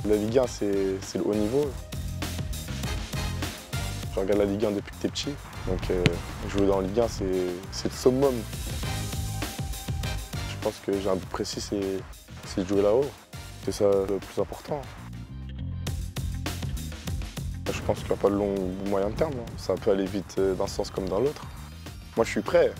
La Ligue 1, c'est le haut niveau. Je regarde la Ligue 1 depuis que t'es petit, donc jouer dans la Ligue 1, c'est le summum. Je pense que j'ai un but précis, c'est de jouer là-haut. C'est ça le plus important. Je pense qu'il n'y a pas de long ou moyen terme. Ça peut aller vite d'un sens comme dans l'autre. Moi, je suis prêt.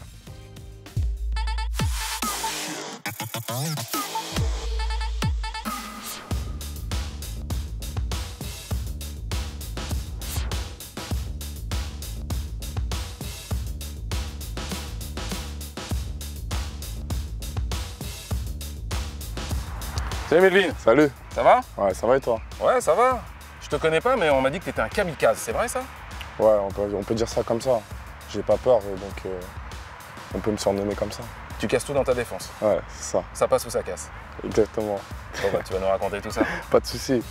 Salut Melvin. Salut. Ça va? Ouais, ça va et toi? Ouais, ça va. Je te connais pas, mais on m'a dit que t'étais un kamikaze, c'est vrai ça? Ouais, on peut dire ça comme ça. J'ai pas peur, donc on peut me surnommer comme ça. Tu casses tout dans ta défense. Ouais, c'est ça. Ça passe ou ça casse? Exactement. Bon bah, tu vas nous raconter tout ça. Pas de soucis.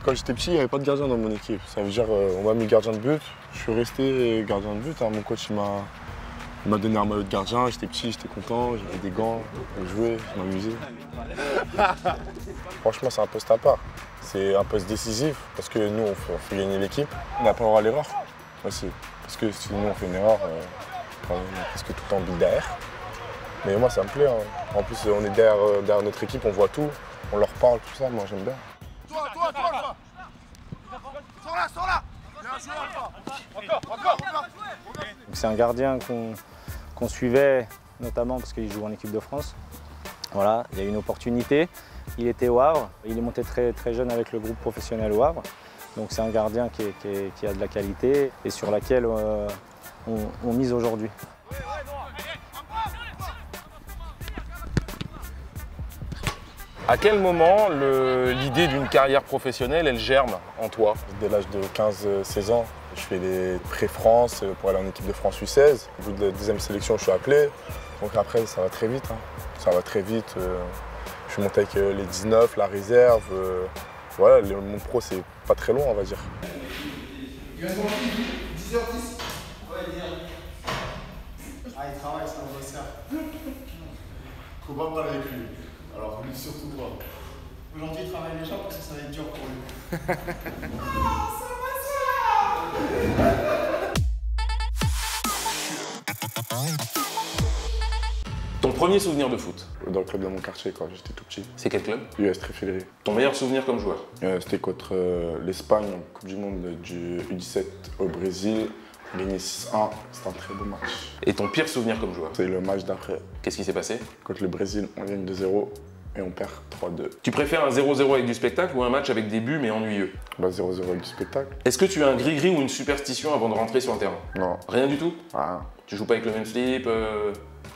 Quand j'étais petit, il n'y avait pas de gardien dans mon équipe. Ça veut dire on m'a mis gardien de but. Je suis resté gardien de but. Mon coach il m'a donné un maillot de gardien. J'étais petit, j'étais content, j'avais des gants, je jouais, je m'amusais. Franchement, c'est un poste à part. C'est un poste décisif parce que nous, on fait gagner l'équipe. On n'a pas le droit à l'erreur aussi. Parce que si nous, on fait une erreur, on est presque tout le temps but derrière. Mais moi, ça me plaît. En plus, on est derrière notre équipe, on voit tout, on leur parle, tout ça. Moi, j'aime bien. Toi Sors là Bien joué Encore C'est un gardien qu'on suivait, notamment parce qu'il joue en équipe de France. Voilà, il y a eu une opportunité. Il était au Havre. Il est monté très, très jeune avec le groupe professionnel au Havre. Donc c'est un gardien qui a de la qualité et sur laquelle on mise aujourd'hui. À quel moment l'idée d'une carrière professionnelle, elle germe en toi? Dès l'âge de 15-16 ans, je fais les pré-France pour aller en équipe de France U16. Au bout de la deuxième sélection, je suis appelé. Donc après, ça va très vite. Ça va très vite. Je suis monté avec les 19, la réserve. Voilà, le monde pro, c'est pas très loin, on va dire. Il reste 10h10 Ouais, 10h10. Ah, il travaille, c'est un bosseur. Faut pas parler avec lui. Alors, lui surtout pas. Aujourd'hui, il travaille déjà parce que ça va être dur pour lui. Ah, ça Ton premier souvenir de foot, Dans le club de mon quartier, quand j'étais tout petit. c'est quel club? US Tréfilerie. Ton meilleur souvenir comme joueur? C'était contre l'Espagne en Coupe du Monde du U17 au Brésil. On a gagné 6-1. C'était un très beau match. Et ton pire souvenir comme joueur? C'est le match d'après. Qu'est-ce qui s'est passé? Contre le Brésil, on gagne 2-0 et on perd 3-2. Tu préfères un 0-0 avec du spectacle ou un match avec des buts mais ennuyeux? 0-0 avec du spectacle. Est-ce que tu as un gris-gris ou une superstition avant de rentrer sur le terrain? Non. Rien du tout? Ah, Tu joues pas avec le même slip?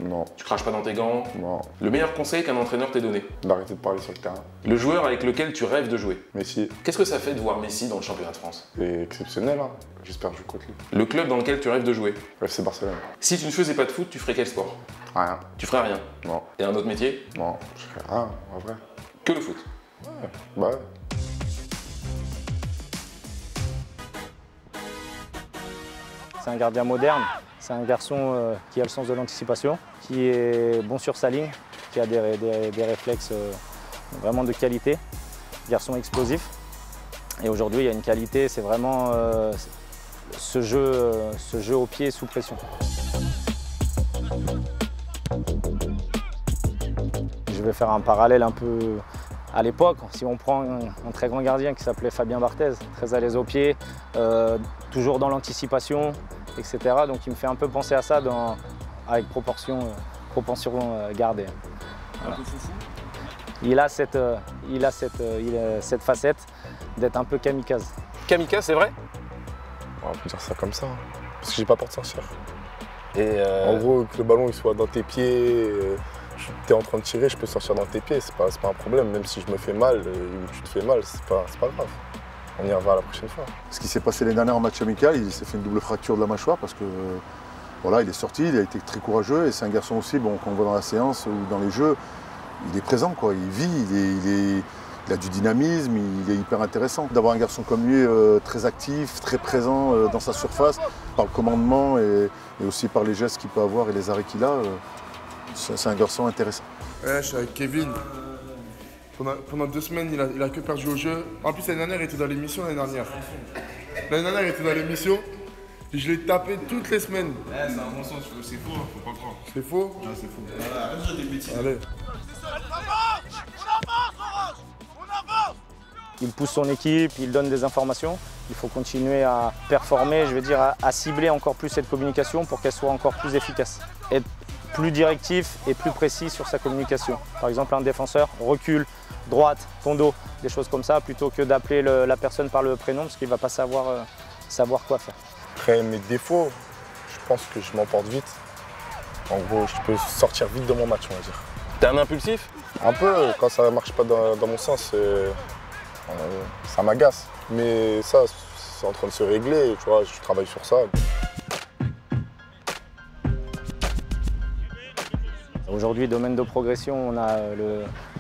non. Tu craches pas dans tes gants? Non. Le meilleur conseil qu'un entraîneur t'ait donné? D'arrêter de parler sur le terrain. Le joueur avec lequel tu rêves de jouer? Messi, Qu'est-ce que ça fait de voir Messi dans le championnat de France? c'est exceptionnel. J'espère jouer contre lui. Le club dans lequel tu rêves de jouer? FC Barcelone. Si tu ne faisais pas de foot, tu ferais quel sport? Rien. Tu ferais rien. Non. Et un autre métier? Non. Je ferai rien, en vrai. Que le foot. Bah ouais. C'est un gardien moderne. C'est un garçon qui a le sens de l'anticipation, qui est bon sur sa ligne, qui a des réflexes vraiment de qualité. Garçon explosif. Et aujourd'hui, il y a une qualité, c'est vraiment ce jeu au pied sous pression. Je vais faire un parallèle un peu à l'époque. Si on prend un très grand gardien qui s'appelait Fabien Barthez, très à l'aise au pied, toujours dans l'anticipation, etc. Donc il me fait un peu penser à ça avec proportion gardée. Voilà. Un peu foufou. Il a cette facette d'être un peu kamikaze. Kamikaze, c'est vrai? On peut dire ça comme ça. Parce que j'ai pas peur de sortir. Et En gros, que le ballon il soit dans tes pieds, tu es en train de tirer, je peux sortir dans tes pieds, c'est pas un problème. Même si je me fais mal, ou tu te fais mal, c'est pas grave. On y reviendra la prochaine fois. Ce qui s'est passé l'année dernière en match amical, il s'est fait une double fracture de la mâchoire parce que Voilà, il est sorti, il a été très courageux et c'est un garçon aussi, bon, qu'on voit dans la séance ou dans les jeux, il est présent, quoi. Il vit, il a du dynamisme, il est hyper intéressant. D'avoir un garçon comme lui très actif, très présent dans sa surface, par le commandement et aussi par les gestes qu'il peut avoir et les arrêts qu'il a, c'est un garçon intéressant. Ouais, je suis avec Kevin. Pendant 2 semaines, il a que perdu au jeu. En plus, l'année dernière, il était dans l'émission l'année dernière. L'année dernière, il était dans l'émission. Je l'ai tapé toutes les semaines. Ouais, c'est un bon sens, c'est faux, faut pas le croire. C'est faux? Non, c'est faux. Voilà, arrête de dire des bêtises. Allez. Il pousse son équipe, il donne des informations. Il faut continuer à performer, je vais dire, à cibler encore plus cette communication pour qu'elle soit encore plus efficace. Être plus directif et plus précis sur sa communication. Par exemple, un défenseur, recule, droite, ton dos, des choses comme ça, plutôt que d'appeler la personne par le prénom parce qu'il ne va pas savoir quoi faire. Après mes défauts, je pense que je m'emporte vite. En gros, je peux sortir vite de mon match, on va dire. T'es un impulsif? Un peu, quand ça ne marche pas dans mon sens, ça m'agace. Mais ça, c'est en train de se régler, tu vois, je travaille sur ça. Aujourd'hui, domaine de progression, on a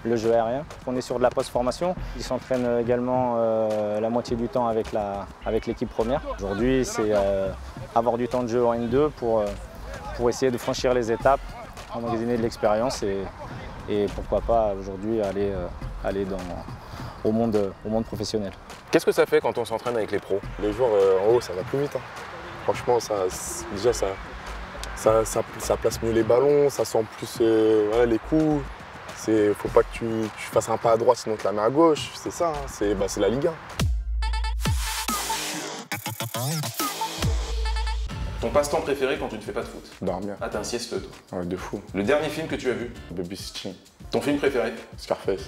le jeu aérien. On est sur de la post-formation. Ils s'entraînent également la moitié du temps avec l'équipe première. Aujourd'hui, c'est avoir du temps de jeu en N2 pour essayer de franchir les étapes, emmagasiner de l'expérience et pourquoi pas aujourd'hui aller au monde professionnel. Qu'est-ce que ça fait quand on s'entraîne avec les pros? Les joueurs en haut, ça va plus vite. Hein. Franchement, déjà, ça place mieux les ballons, ça sent plus voilà, les coups. Faut pas que tu fasses un pas à droite, sinon tu la mets à gauche. C'est ça, hein. C'est la Ligue 1. Ton passe-temps préféré quand tu ne fais pas de foot? Dormir. Ah, t'es un siesteux, toi. Ouais, de fou. Le dernier film que tu as vu? Babysitting. Ton film préféré? Scarface.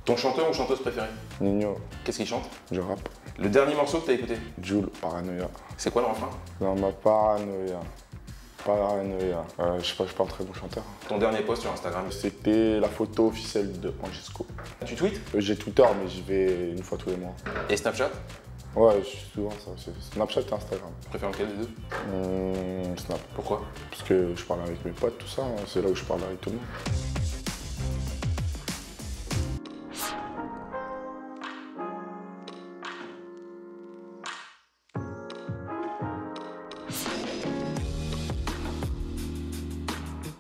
Ton chanteur ou chanteuse préférée? Nino. Qu'est-ce qu'il chante? Je rappe. Le dernier morceau que t'as écouté? Joule, Paranoia. C'est quoi le refrain? Dans ma paranoïa. Paranoïa. Je suis pas un très bon chanteur. Ton dernier post sur Instagram? C'était la photo officielle de Angesco. Tu tweets? J'ai Twitter, mais j'y vais une fois tous les mois. Et Snapchat? Ouais, je suis souvent ça. C'est Snapchat et Instagram. Tu préfères lequel des deux? Snap. Pourquoi? Parce que je parle avec mes potes, tout ça. Hein. C'est là où je parle avec tout le monde.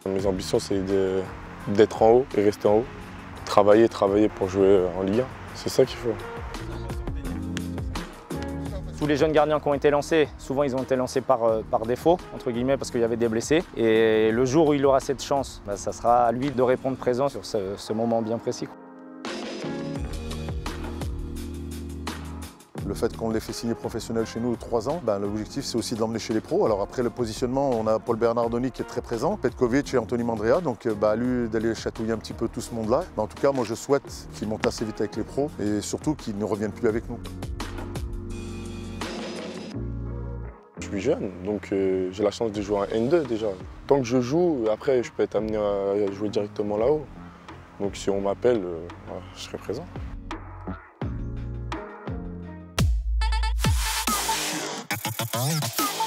Mes ambitions, c'est d'être en haut et rester en haut. Travailler pour jouer en Ligue 1. C'est ça qu'il faut. Tous les jeunes gardiens qui ont été lancés, souvent ils ont été lancés par défaut, entre guillemets, parce qu'il y avait des blessés. Et le jour où il aura cette chance, ça sera à lui de répondre présent sur ce moment bien précis. Le fait qu'on l'ait fait signer professionnel chez nous 3 ans, l'objectif c'est aussi de l'emmener chez les pros. Alors après le positionnement, on a Paul Bernardoni qui est très présent, Petkovic et Anthony Mandrea, donc à lui d'aller chatouiller un petit peu tout ce monde-là. En tout cas, moi je souhaite qu'il monte assez vite avec les pros et surtout qu'il ne revienne plus avec nous. Je suis jeune, donc j'ai la chance de jouer en N2 déjà. Tant que je joue, après je peux être amené à jouer directement là-haut. Donc si on m'appelle, je serai présent. Oh.